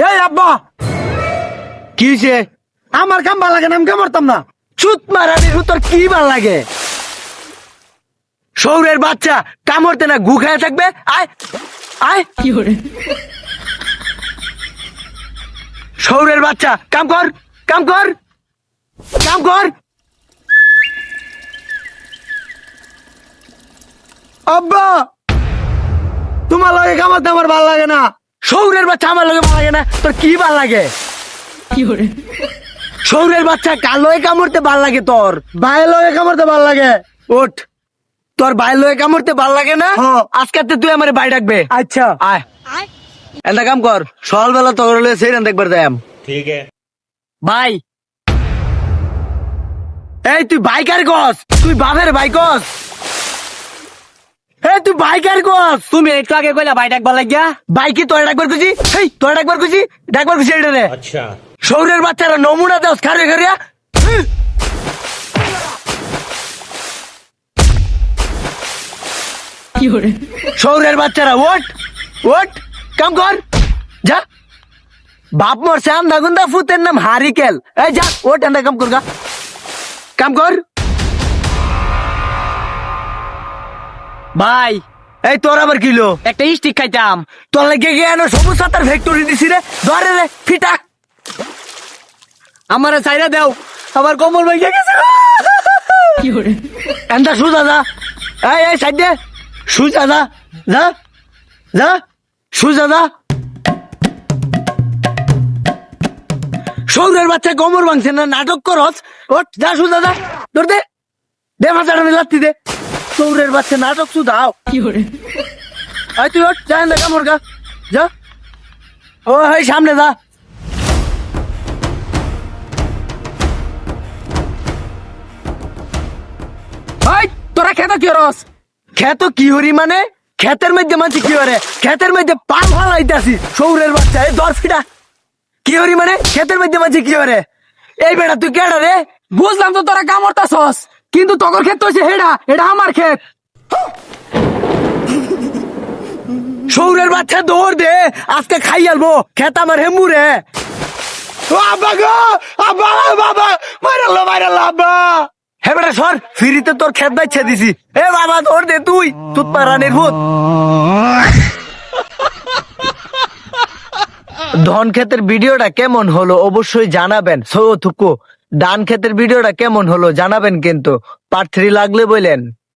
এই আব্বা কি হয়েছে? আমার কাম ভালো লাগে না, আমি কাম করতাম না। চুত মারানি তোর কি ভাল লাগে? শহরের বাচ্চা কামড়তে না গু খায় থাকবে। আয় আয় কি করে শহরের বাচ্চা কাম কর, কাম কর, কাম কর। আব্বা তোমার লগে কামাতে আমার ভাল লাগে না। শহরের বাচ্চা আমার লগে ভাল লাগে না, তোর কি ভাল লাগে? কি করে শহরের বাচ্চা কার লগে কামড়তে ভাল লাগে? তোর ভাইয়ের লগে কামড়তে ভাল লাগে। ওঠ, তোর ভাইয়ের লগে কামড়তে ভাল লাগে না? আজকে তুই আমার ভাই ডাকবে। আচ্ছা আয় একটা কাম কর, সকালবেলা তোর সেই রান দেখবার যাই। ठीक है। ভাই এই তুই বাইকার গস, তুই বাপের ভাই গস। এই তুই বাইকার গস। তুমি একটু আগে কইলা ভাই ডাকবার লাগিয়া, ভাই কি তোর ডাকবার খুশি? এই তোর ডাকবার খুশি, ডাকবার খুশি এটা রে। अच्छा শহরের বাচ্চারা নমুনা দেওয়া খারে খারিয়া। কি করে শহরের বাচ্চারা ওট ওট, কাম কর যা। বাপ মোর শ্যাম দাগুন্দা ফুতের নাম হারিকেল। এই যা ওট, এন্ডা কাম কর গা, কাম কর। ভাই এই তোর আবার কিলো একটা স্টিক খাইতাম, তোর লাগে গিয়ে সবুজ সাতার ফ্যাক্টরি দিছি রে। ধরে রে ফিটা আমার চাইরা দেও, আমার কোমর ভেঙে গেছে। কি করে এন্ডা সুজা যা, এই এই সাইড দে, সুজা যা, যা যা, সুজা যা। শহরের বাচ্চা কোমর ভাঙছে না, নাটক করস। ওঠ যা, সুজা যা, ধর দে, দে মাথাটা লাত্তি দে। শহরের বাচ্চা নাটক সুদাও। কি করে আয় তুই ওঠ, যা এন্ডা কামড় গা, যা। ও এই সামনে যা। তোরা খেতে কি রস খেত কি হরি মানে? খেতের মধ্যে মানছি কি হরে? খেতের মধ্যে পাল ফালাইতেছি। শহরের বাচ্চা এই দর ফিটা কি হরি মানে? খেতের মধ্যে মানছি কি হরে? এই বেটা তুই কেডা রে? বুঝলাম তো তোরা কামড়তাছস, কিন্তু তোর ক্ষেত হচ্ছে হেডা, এটা আমার ক্ষেত। শহরের বাচ্চা দৌড় দে, আজকে খাই আলবো খেত আমার হেমুরে। ও আব্বা গো, আব্বা বাবা মাইরাল্লা মাইরাল্লা আব্বা। হে বেটা সর, ফিরিতে তোর খেত বাইছে দিছি। এ বাবা দৌড় দে তুই, তুত পারানির ভূত। ধন ক্ষেতের ভিডিওটা কেমন হলো অবশ্যই জানাবেন। সো থুকু ধান ক্ষেতের ভিডিওটা কেমন হলো জানাবেন, কিন্তু পার্ট 3 লাগলে বলেন।